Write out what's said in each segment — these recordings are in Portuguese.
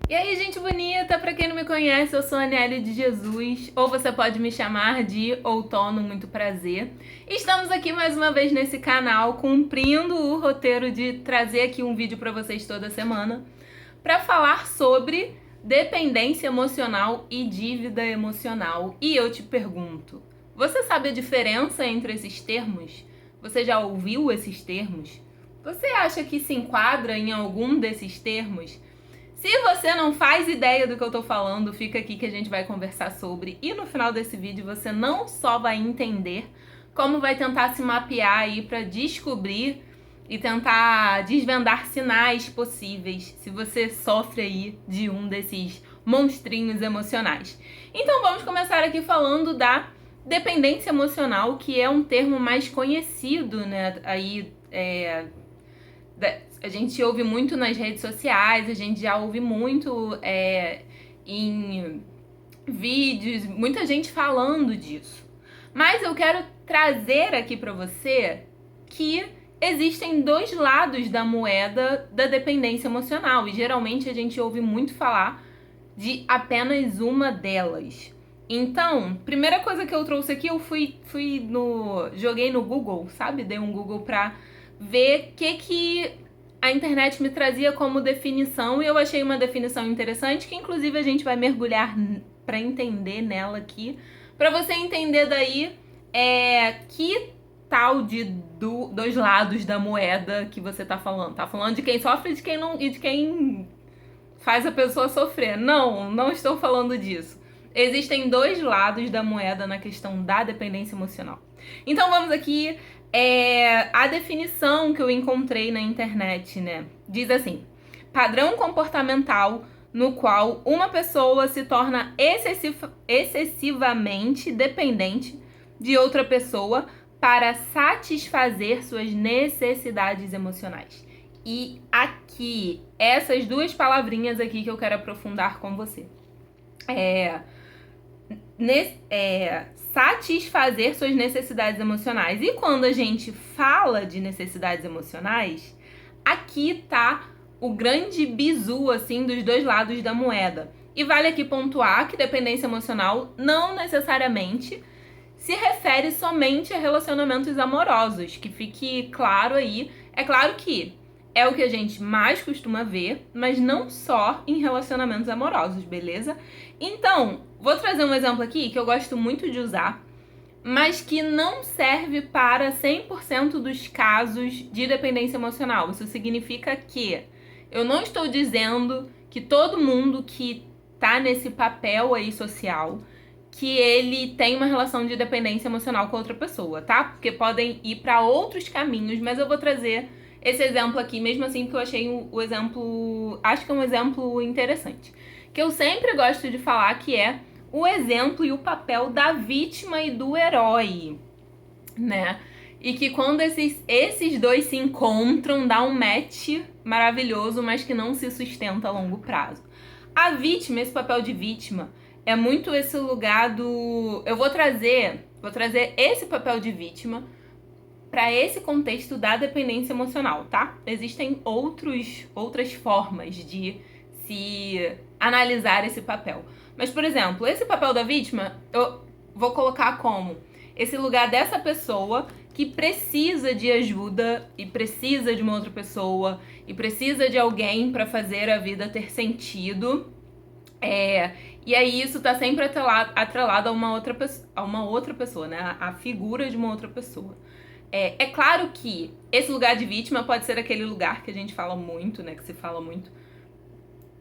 E aí, gente bonita, pra quem não me conhece, eu sou a Aniele de Jesus, ou você pode me chamar de Outono, muito prazer. Estamos aqui mais uma vez nesse canal, cumprindo o roteiro de trazer aqui um vídeo pra vocês toda semana, pra falar sobre dependência emocional e dívida emocional. E eu te pergunto, você sabe a diferença entre esses termos? Você já ouviu esses termos? Você acha que se enquadra em algum desses termos? Se você não faz ideia do que eu tô falando, fica aqui que a gente vai conversar sobre. E no final desse vídeo você não só vai entender, como vai tentar se mapear aí pra descobrir e tentar desvendar sinais possíveis se você sofre aí de um desses monstrinhos emocionais. Então vamos começar aqui falando da dependência emocional, que é um termo mais conhecido, né, aí a gente ouve muito nas redes sociais, a gente já ouve muito em vídeos, muita gente falando disso. Mas eu quero trazer aqui para você que existem dois lados da moeda da dependência emocional e geralmente a gente ouve muito falar de apenas uma delas. Então, primeira coisa que eu trouxe aqui, eu joguei no Google, sabe? Dei um Google pra ver o que a internet me trazia como definição e eu achei uma definição interessante que inclusive a gente vai mergulhar pra entender nela aqui, pra você entender daí que tal de dois lados da moeda que você tá falando. Tá falando de quem sofre e de quem não, e de quem faz a pessoa sofrer. Não, não estou falando disso. Existem dois lados da moeda na questão da dependência emocional. Então vamos aqui, a definição que eu encontrei na internet, né? Diz assim: padrão comportamental no qual uma pessoa se torna excessivamente dependente de outra pessoa para satisfazer suas necessidades emocionais. E aqui, essas duas palavrinhas aqui que eu quero aprofundar com você. Satisfazer suas necessidades emocionais. E quando a gente fala de necessidades emocionais, aqui tá o grande bizu, assim, dos dois lados da moeda. E vale aqui pontuar que dependência emocional não necessariamente se refere somente a relacionamentos amorosos, que fique claro aí. É claro que é o que a gente mais costuma ver, mas não só em relacionamentos amorosos, beleza? Então, vou trazer um exemplo aqui que eu gosto muito de usar, mas que não serve para 100% dos casos de dependência emocional. Isso significa que eu não estou dizendo que todo mundo que tá nesse papel aí social, que ele tem uma relação de dependência emocional com outra pessoa, tá? Porque podem ir para outros caminhos, mas eu vou trazer esse exemplo aqui, mesmo assim, porque eu achei o exemplo, acho que é um exemplo interessante. Que eu sempre gosto de falar que é o exemplo e o papel da vítima e do herói, né? E que quando esses dois se encontram, dá um match maravilhoso, mas que não se sustenta a longo prazo. A vítima, esse papel de vítima, é muito esse lugar do... Eu vou trazer esse papel de vítima para esse contexto da dependência emocional, tá? Existem outras formas de se analisar esse papel. Mas, por exemplo, esse papel da vítima, eu vou colocar como esse lugar dessa pessoa que precisa de ajuda e precisa de uma outra pessoa e precisa de alguém para fazer a vida ter sentido. E aí isso tá sempre atrelado a uma outra pessoa, né? A figura de uma outra pessoa. É claro que esse lugar de vítima pode ser aquele lugar que a gente fala muito, né? Que se fala muito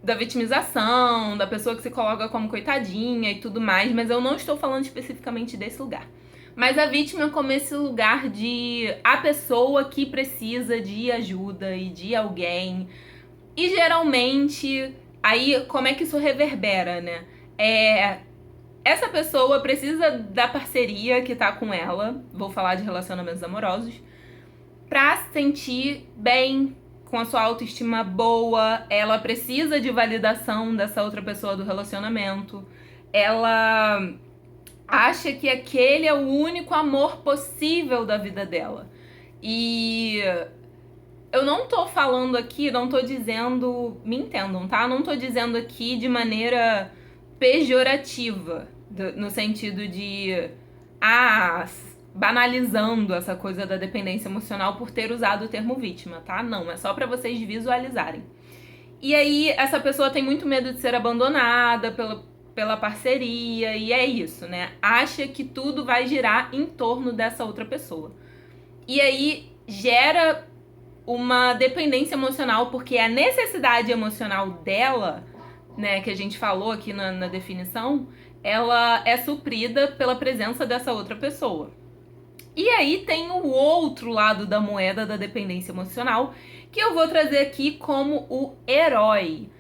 da vitimização, da pessoa que se coloca como coitadinha e tudo mais, mas eu não estou falando especificamente desse lugar. Mas a vítima como esse lugar de a pessoa que precisa de ajuda e de alguém. E geralmente, aí como é que isso reverbera, né? Essa pessoa precisa da parceria que tá com ela, vou falar de relacionamentos amorosos, pra se sentir bem, com a sua autoestima boa. Ela precisa de validação dessa outra pessoa do relacionamento. Ela acha que aquele é o único amor possível da vida dela. E eu não tô falando aqui, não tô dizendo, me entendam, tá? Não tô dizendo aqui de maneira pejorativa, no sentido de, banalizando essa coisa da dependência emocional por ter usado o termo vítima, tá? Não, é só pra vocês visualizarem. E aí, essa pessoa tem muito medo de ser abandonada pela parceria, e é isso, né? Acha que tudo vai girar em torno dessa outra pessoa. E aí, gera uma dependência emocional, porque a necessidade emocional dela, né, que a gente falou aqui na definição, ela é suprida pela presença dessa outra pessoa. E aí tem o outro lado da moeda da dependência emocional, que eu vou trazer aqui como o herói.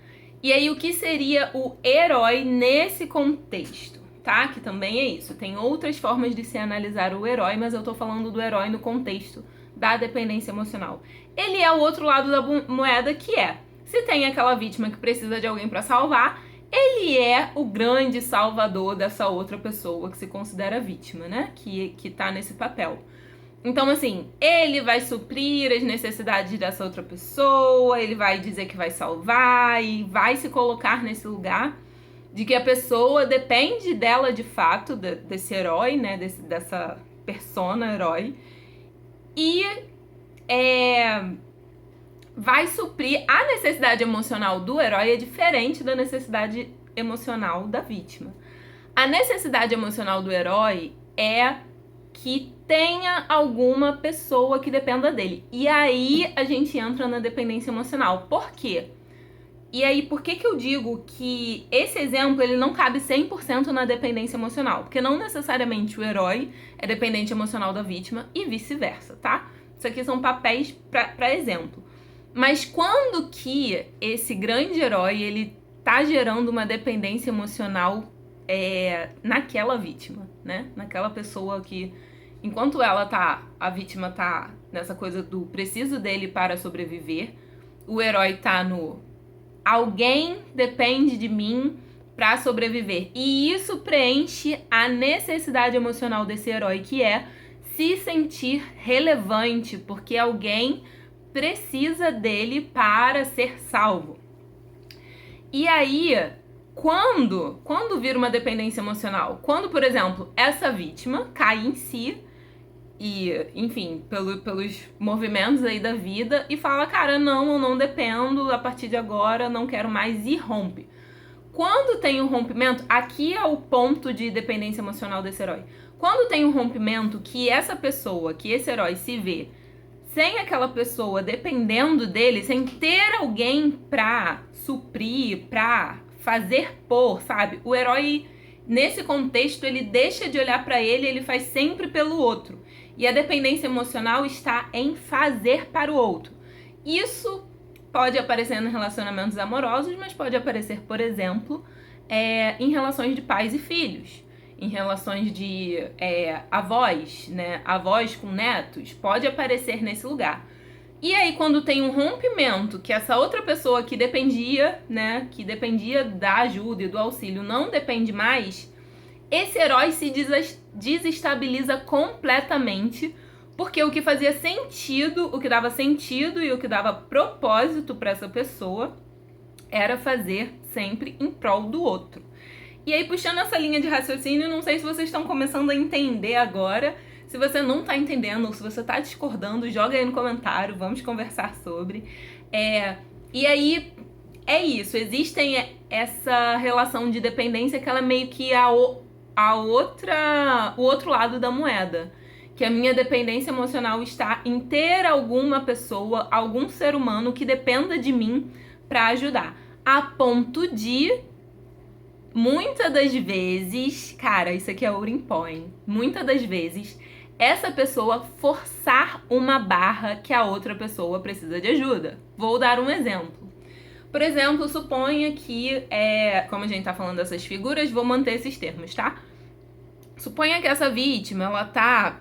E aí, o que seria o herói nesse contexto, tá? Que também é isso. Tem outras formas de se analisar o herói, mas eu tô falando do herói no contexto da dependência emocional. Ele é o outro lado da moeda, que é, se tem aquela vítima que precisa de alguém pra salvar, ele é o grande salvador dessa outra pessoa que se considera vítima, né? Que tá nesse papel. Então, assim, ele vai suprir as necessidades dessa outra pessoa, ele vai dizer que vai salvar e vai se colocar nesse lugar de que a pessoa depende dela de fato, desse herói, né? Dessa persona herói. E vai suprir a necessidade emocional do herói é diferente da necessidade emocional da vítima. A necessidade emocional do herói é que tenha alguma pessoa que dependa dele. E aí a gente entra na dependência emocional. Por quê? E aí, por que eu digo que esse exemplo ele não cabe 100% na dependência emocional? Porque não necessariamente o herói é dependente emocional da vítima e vice-versa, tá? Isso aqui são papéis para exemplo. Mas quando que esse grande herói ele tá gerando uma dependência emocional naquela vítima, né? Naquela pessoa que, enquanto a vítima tá nessa coisa do preciso dele para sobreviver, o herói tá no alguém depende de mim para sobreviver. E isso preenche a necessidade emocional desse herói, que é se sentir relevante, porque alguém precisa dele para ser salvo. E aí, quando vira uma dependência emocional? Quando, por exemplo, essa vítima cai em si e, enfim, pelos movimentos aí da vida e fala, cara, não, eu não dependo, a partir de agora não quero mais, e rompe. Quando tem um rompimento, aqui é o ponto de dependência emocional desse herói. Quando tem um rompimento que essa pessoa, que esse herói se vê sem aquela pessoa dependendo dele, sem ter alguém pra suprir, pra fazer por, sabe? O herói, nesse contexto, ele deixa de olhar pra ele, ele faz sempre pelo outro. E a dependência emocional está em fazer para o outro. Isso pode aparecer em relacionamentos amorosos, mas pode aparecer, por exemplo, em relações de pais e filhos. Em relações de avós, né? Avós com netos, pode aparecer nesse lugar. E aí, quando tem um rompimento, que essa outra pessoa que dependia, né? Que dependia da ajuda e do auxílio, não depende mais, esse herói se desestabiliza completamente, porque o que fazia sentido, o que dava sentido e o que dava propósito para essa pessoa era fazer sempre em prol do outro. E aí, puxando essa linha de raciocínio, não sei se vocês estão começando a entender agora. Se você não tá entendendo ou se você tá discordando, joga aí no comentário, vamos conversar sobre. E aí, é isso. Existem essa relação de dependência que ela é meio que o outro lado da moeda. Que a minha dependência emocional está em ter alguma pessoa, algum ser humano que dependa de mim pra ajudar. A ponto de, muitas das vezes, cara, isso aqui é ouro em pó, hein? Muitas das vezes, essa pessoa forçar uma barra que a outra pessoa precisa de ajuda. Vou dar um exemplo. Por exemplo, suponha que, como a gente tá falando dessas figuras, vou manter esses termos, tá? Suponha que essa vítima, ela tá...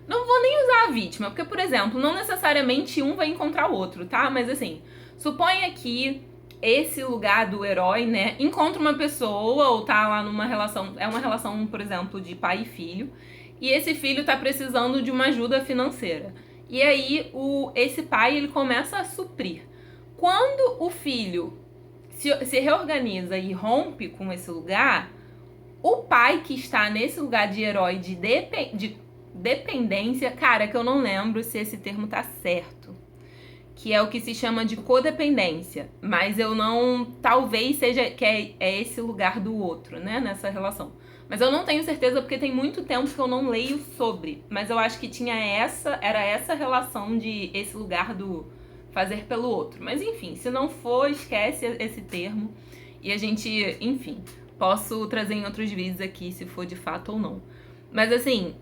Não vou nem usar a vítima, porque, por exemplo, não necessariamente um vai encontrar o outro, tá? Mas assim, suponha que esse lugar do herói, né, encontra uma pessoa ou tá lá numa relação, é uma relação, por exemplo, de pai e filho, e esse filho tá precisando de uma ajuda financeira. E aí esse pai, ele começa a suprir. Quando o filho se reorganiza e rompe com esse lugar, o pai que está nesse lugar de herói de dependência, cara, que eu não lembro se esse termo tá certo, que é o que se chama de codependência, mas eu não, talvez seja que é esse lugar do outro, né, nessa relação. Mas eu não tenho certeza porque tem muito tempo que eu não leio sobre, mas eu acho que era essa relação de esse lugar do fazer pelo outro. Mas enfim, se não for, esquece esse termo e a gente, enfim, posso trazer em outros vídeos aqui se for de fato ou não. Mas assim,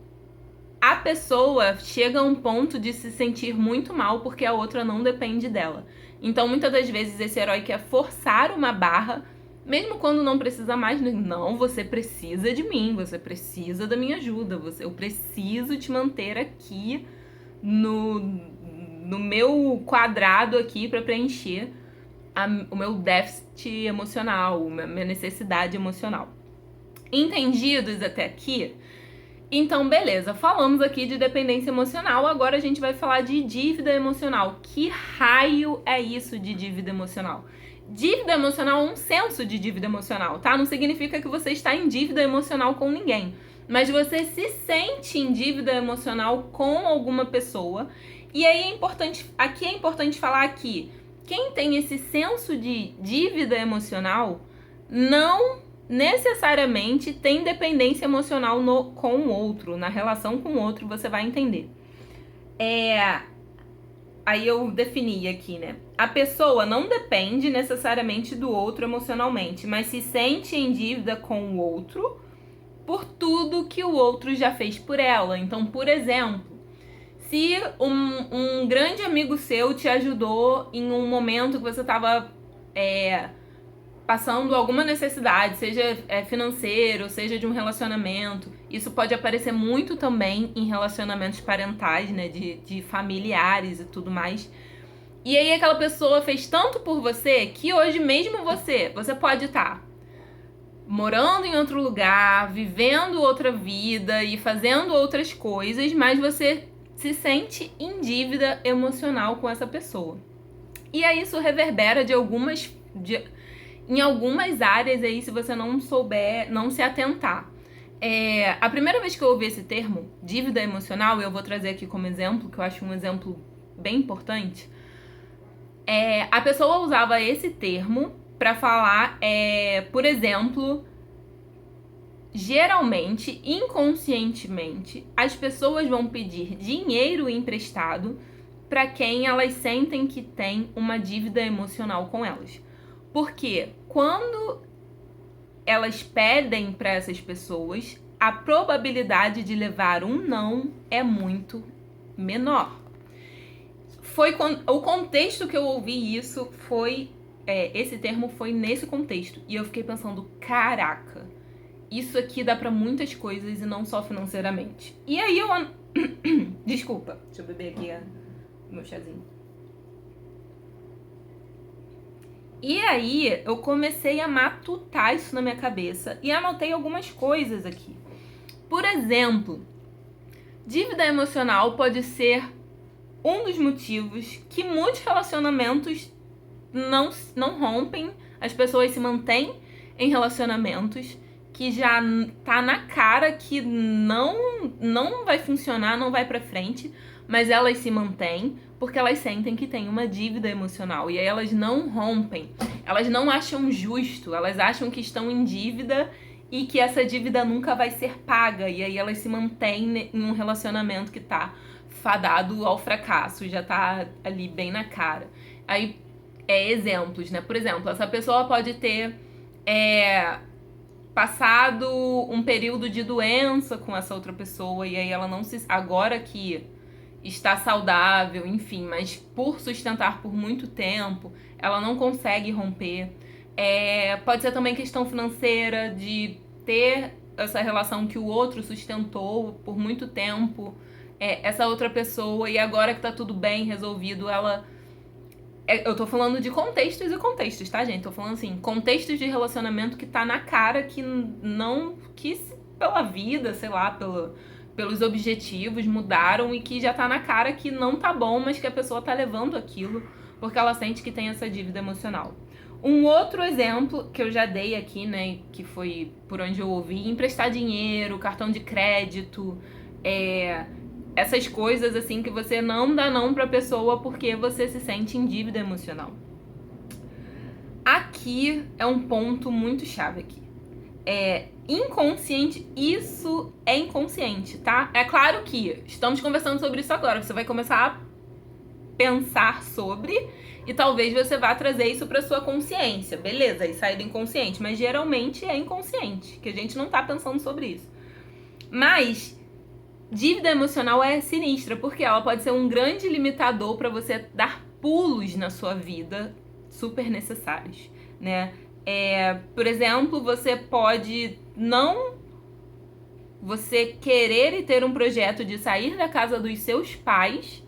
a pessoa chega a um ponto de se sentir muito mal porque a outra não depende dela. Então, muitas das vezes, esse herói quer forçar uma barra, mesmo quando não precisa mais. Não, você precisa de mim, você precisa da minha ajuda, eu preciso te manter aqui no meu quadrado aqui para preencher o meu déficit emocional, a minha necessidade emocional. Entendidos até aqui? Então, beleza, falamos aqui de dependência emocional, agora a gente vai falar de dívida emocional. Que raio é isso de dívida emocional? Dívida emocional é um senso de dívida emocional, tá? Não significa que você está em dívida emocional com ninguém, mas você se sente em dívida emocional com alguma pessoa. E aí aqui é importante falar que quem tem esse senso de dívida emocional não necessariamente tem dependência emocional com o outro, na relação com o outro, você vai entender. Aí eu defini aqui, né? A pessoa não depende necessariamente do outro emocionalmente, mas se sente em dívida com o outro por tudo que o outro já fez por ela. Então, por exemplo, se um grande amigo seu te ajudou em um momento que você estava passando alguma necessidade, seja financeiro, seja de um relacionamento. Isso pode aparecer muito também em relacionamentos parentais, né, de familiares e tudo mais. E aí aquela pessoa fez tanto por você que hoje mesmo você pode estar morando em outro lugar, vivendo outra vida e fazendo outras coisas, mas você se sente em dívida emocional com essa pessoa. E aí isso reverbera em algumas áreas aí, se você não souber, não se atentar. A primeira vez que eu ouvi esse termo, dívida emocional, eu vou trazer aqui como exemplo, que eu acho um exemplo bem importante. A pessoa usava esse termo para falar, por exemplo, geralmente, inconscientemente, as pessoas vão pedir dinheiro emprestado para quem elas sentem que tem uma dívida emocional com elas. Porque quando elas pedem para essas pessoas, a probabilidade de levar um não é muito menor. O contexto que eu ouvi isso foi... esse termo foi nesse contexto. E eu fiquei pensando, caraca, isso aqui dá para muitas coisas e não só financeiramente. E aí eu... Desculpa, deixa eu beber aqui o meu chazinho. E aí eu comecei a matutar isso na minha cabeça e anotei algumas coisas aqui. Por exemplo, dívida emocional pode ser um dos motivos que muitos relacionamentos não rompem, as pessoas se mantêm em relacionamentos que já tá na cara que não vai funcionar, não vai pra frente, mas elas se mantêm porque elas sentem que tem uma dívida emocional e aí elas não rompem, elas não acham justo, elas acham que estão em dívida e que essa dívida nunca vai ser paga e aí elas se mantêm em um relacionamento que tá fadado ao fracasso, já tá ali bem na cara. Aí, exemplos, né? Por exemplo, essa pessoa pode ter passado um período de doença com essa outra pessoa e aí ela não se... Agora que está saudável, enfim, mas por sustentar por muito tempo, ela não consegue romper. Pode ser também questão financeira, de ter essa relação que o outro sustentou por muito tempo, essa outra pessoa, e agora que tá tudo bem, resolvido, ela... Eu tô falando de contextos e contextos, tá, gente? Tô falando assim, contextos de relacionamento que tá na cara que não... que pela vida, sei lá, pelos objetivos, mudaram e que já tá na cara que não tá bom, mas que a pessoa tá levando aquilo porque ela sente que tem essa dívida emocional. Um outro exemplo que eu já dei aqui, né, que foi por onde eu ouvi, emprestar dinheiro, cartão de crédito, essas coisas assim que você não dá não pra pessoa porque você se sente em dívida emocional. Aqui é um ponto muito chave aqui. Inconsciente, isso é inconsciente, tá? É claro que estamos conversando sobre isso agora, você vai começar a pensar sobre e talvez você vá trazer isso pra sua consciência, beleza, e sair do inconsciente, mas geralmente é inconsciente, que a gente não tá pensando sobre isso. Mas dívida emocional é sinistra, porque ela pode ser um grande limitador pra você dar pulos na sua vida super necessários, né? Por exemplo, você pode você querer e ter um projeto de sair da casa dos seus pais,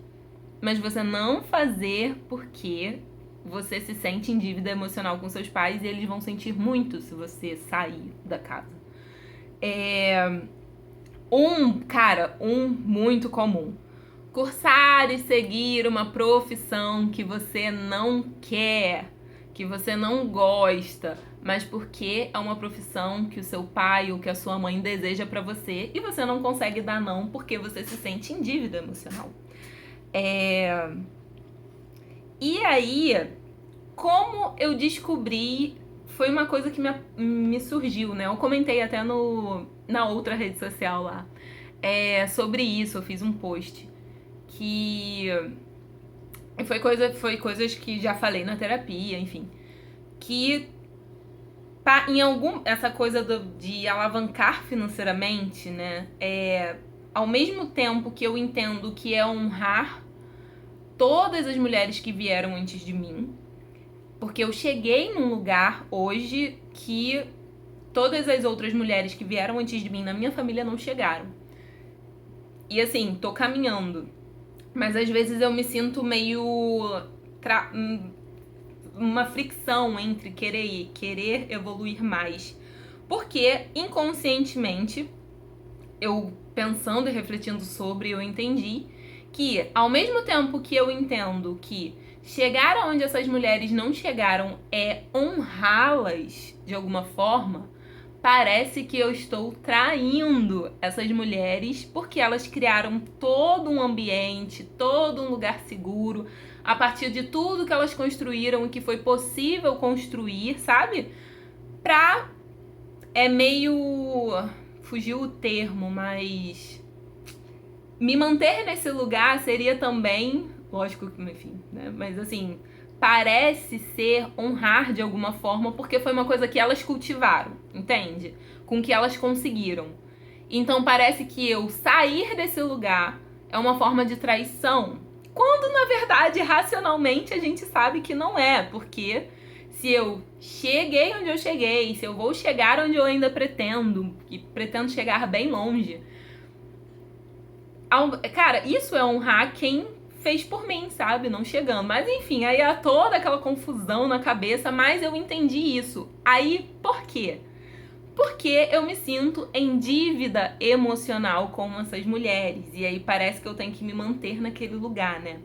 mas você não fazer porque você se sente em dívida emocional com seus pais e eles vão sentir muito se você sair da casa. Um muito comum. Cursar e seguir uma profissão que você não quer, que você não gosta, mas porque é uma profissão que o seu pai ou que a sua mãe deseja pra você e você não consegue dar não porque você se sente em dívida emocional. E aí, como eu descobri, foi uma coisa que me surgiu, né? Eu comentei até na outra rede social lá sobre isso, eu fiz um post que foi coisas que já falei na terapia, enfim, que essa coisa de alavancar financeiramente, né? Ao mesmo tempo que eu entendo que é honrar todas as mulheres que vieram antes de mim, porque eu cheguei num lugar hoje que todas as outras mulheres que vieram antes de mim na minha família não chegaram. E assim, tô caminhando, mas às vezes eu me sinto meio uma fricção entre querer evoluir mais, porque inconscientemente eu pensando e refletindo sobre, eu entendi que ao mesmo tempo que eu entendo que chegar aonde essas mulheres não chegaram é honrá-las de alguma forma, parece que eu estou traindo essas mulheres porque elas criaram todo um ambiente, todo um lugar seguro, a partir de tudo que elas construíram e que foi possível construir, sabe? Fugiu o termo, mas me manter nesse lugar seria também, lógico que, enfim, né? Mas assim, parece ser honrar de alguma forma, porque foi uma coisa que elas cultivaram, entende? Com que elas conseguiram. Então parece que eu sair desse lugar é uma forma de traição, quando na verdade, racionalmente, a gente sabe que não é, porque se eu cheguei onde eu cheguei, se eu vou chegar onde eu ainda pretendo, e pretendo chegar bem longe, cara, isso é honrar quem fez por mim, sabe? Não chegando. Mas enfim, aí há toda aquela confusão na cabeça, mas eu entendi isso. Aí, por quê? Porque eu me sinto em dívida emocional com essas mulheres. E aí parece que eu tenho que me manter naquele lugar, né?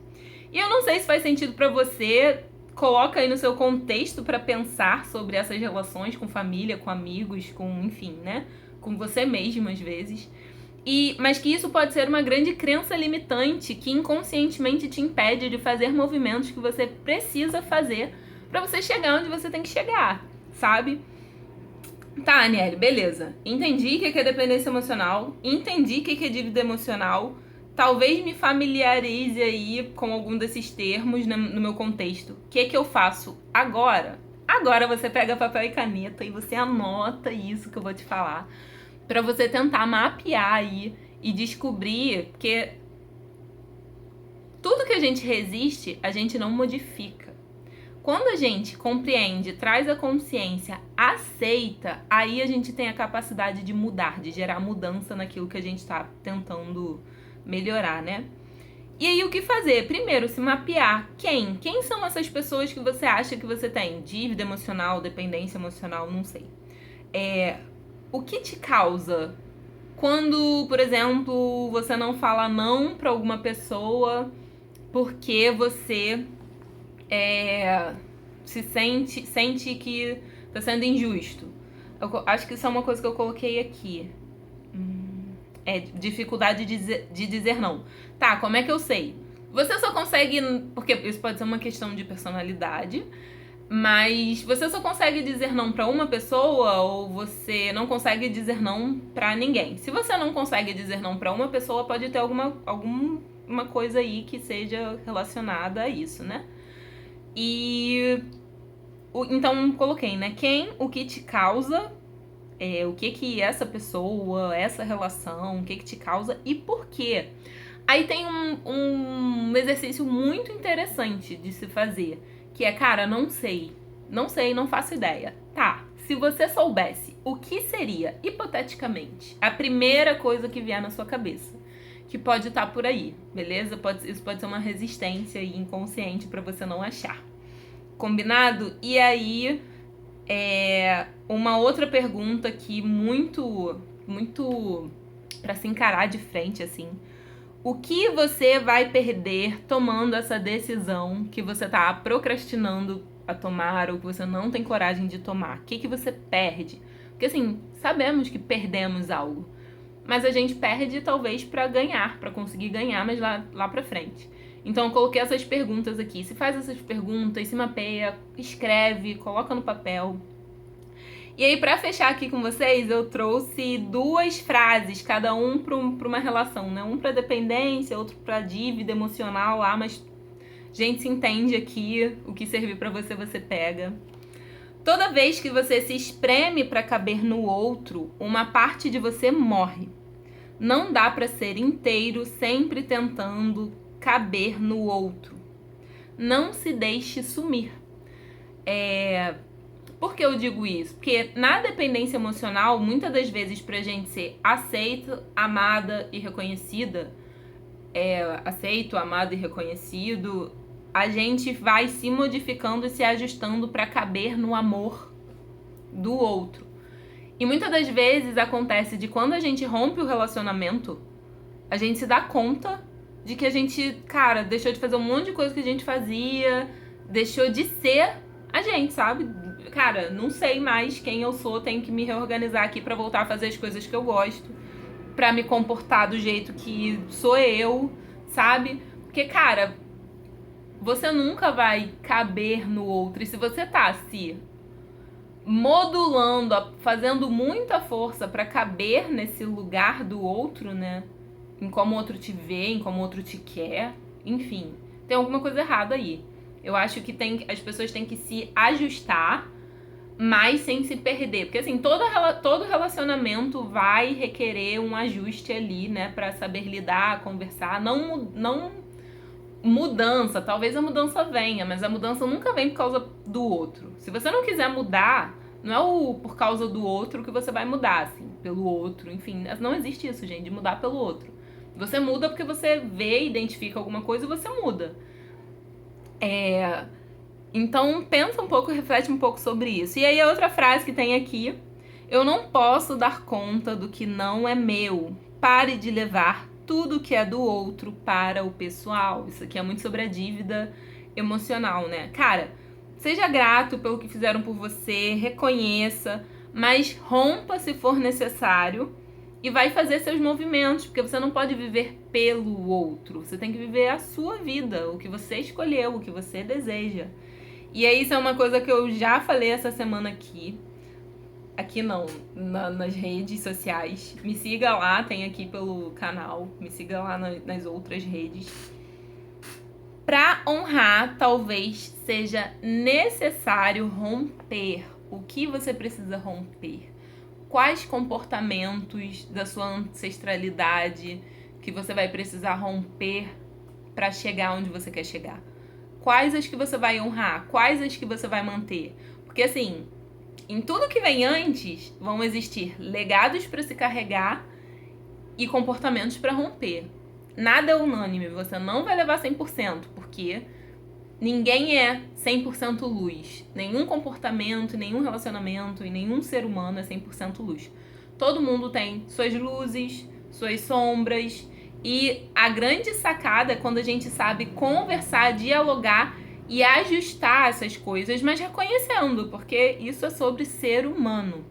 E eu não sei se faz sentido pra você. Coloca aí no seu contexto pra pensar sobre essas relações com família, com amigos, com, enfim, né? Com você mesmo, às vezes. Mas que isso pode ser uma grande crença limitante que inconscientemente te impede de fazer movimentos que você precisa fazer pra você chegar onde você tem que chegar, sabe? Tá, Aniele, beleza. Entendi o que é dependência emocional, entendi o que é dívida emocional, talvez me familiarize aí com algum desses termos no meu contexto. O que eu faço agora? Agora você pega papel e caneta e você anota isso que eu vou te falar, pra você tentar mapear aí e descobrir que tudo que a gente resiste, a gente não modifica. Quando a gente compreende, traz a consciência, aceita, aí a gente tem a capacidade de mudar, de gerar mudança naquilo que a gente tá tentando melhorar, né? E aí o que fazer? Primeiro, se mapear. Quem são essas pessoas que você acha que você tem? Dívida emocional, dependência emocional, não sei. O que te causa Quando, por exemplo, você não fala não pra alguma pessoa porque você sente que tá sendo injusto. Acho que isso é uma coisa que eu coloquei aqui. Dificuldade de dizer não. Tá, como é que eu sei? Você só consegue... Porque isso pode ser uma questão de personalidade, mas você só consegue dizer não pra uma pessoa ou você não consegue dizer não pra ninguém. Se você não consegue dizer não pra uma pessoa, pode ter alguma coisa aí que seja relacionada a isso, né? Então coloquei, né? Quem, o que te causa, o que essa pessoa, essa relação, o que te causa e por quê. Aí tem um exercício muito interessante de se fazer, que é, cara, não sei, não faço ideia. Tá, se você soubesse, o que seria, hipoteticamente, a primeira coisa que vier na sua cabeça? Que pode estar por aí, beleza? Isso pode ser uma resistência inconsciente pra você não achar. Combinado? E aí, uma outra pergunta que muito pra se encarar de frente, assim. O que você vai perder tomando essa decisão que você tá procrastinando a tomar ou que você não tem coragem de tomar? O que você perde? Porque assim, sabemos que perdemos algo, mas a gente perde talvez pra ganhar, pra conseguir ganhar, mas lá pra frente. Então eu coloquei essas perguntas aqui. Se faz essas perguntas, se mapeia, escreve, coloca no papel. E aí, pra fechar aqui com vocês, eu trouxe 2 frases, cada um pra uma relação, né? Um pra dependência, outro pra dívida emocional lá, mas a gente se entende aqui, o que servir pra você, você pega. Toda vez que você se espreme pra caber no outro, uma parte de você morre. Não dá pra ser inteiro sempre tentando caber no outro. Não se deixe sumir. Por que eu digo isso? Porque na dependência emocional, muitas das vezes pra gente ser aceita, amada e reconhecida, aceito, amado e reconhecido, a gente vai se modificando e se ajustando pra caber no amor do outro. E muitas das vezes acontece de quando a gente rompe o relacionamento, a gente se dá conta de que a gente, cara, deixou de fazer um monte de coisa que a gente fazia, deixou de ser a gente, sabe? Cara, não sei mais quem eu sou, tenho que me reorganizar aqui pra voltar a fazer as coisas que eu gosto, pra me comportar do jeito que sou eu, sabe? Porque, cara, você nunca vai caber no outro. E se você tá se modulando, fazendo muita força pra caber nesse lugar do outro, né? Em como o outro te vê, em como o outro te quer, enfim, tem alguma coisa errada aí. Eu acho que as pessoas têm que se ajustar, mas sem se perder. Porque assim, todo relacionamento vai requerer um ajuste ali, né? Pra saber lidar, conversar. Não mudança, talvez a mudança venha, mas a mudança nunca vem por causa do outro. Se você não quiser mudar, não é por causa do outro que você vai mudar, assim, pelo outro. Enfim, não existe isso, gente, de mudar pelo outro. Você muda porque você vê, identifica alguma coisa e você muda. Então, pensa um pouco, reflete um pouco sobre isso. E aí, a outra frase que tem aqui: eu não posso dar conta do que não é meu. Pare de levar tudo que é do outro para o pessoal. Isso aqui é muito sobre a dívida emocional, né? Cara, seja grato pelo que fizeram por você, reconheça, mas rompa se for necessário e vai fazer seus movimentos, porque você não pode viver pelo outro. Você tem que viver a sua vida, o que você escolheu, o que você deseja. E aí, isso é uma coisa que eu já falei essa semana aqui. Aqui não, nas redes sociais. Me siga lá, tem aqui pelo canal. Me siga lá nas outras redes. Pra honrar, talvez seja necessário romper. O que você precisa romper? Quais comportamentos da sua ancestralidade que você vai precisar romper pra chegar onde você quer chegar? Quais as que você vai honrar? Quais as que você vai manter? Porque assim, em tudo que vem antes, vão existir legados para se carregar e comportamentos para romper. Nada é unânime, você não vai levar 100%, porque ninguém é 100% luz. Nenhum comportamento, nenhum relacionamento e nenhum ser humano é 100% luz. todo mundo tem suas luzes, suas sombras, e a grande sacada é quando a gente sabe conversar, dialogar e ajustar essas coisas, mas reconhecendo, porque isso é sobre ser humano.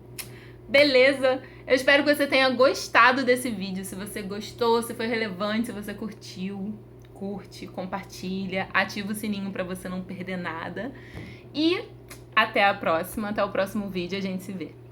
Beleza? Eu espero que você tenha gostado desse vídeo. Se você gostou, se foi relevante, se você curtiu, curte, compartilha, ativa o sininho para você não perder nada. E até a próxima, até o próximo vídeo, a gente se vê.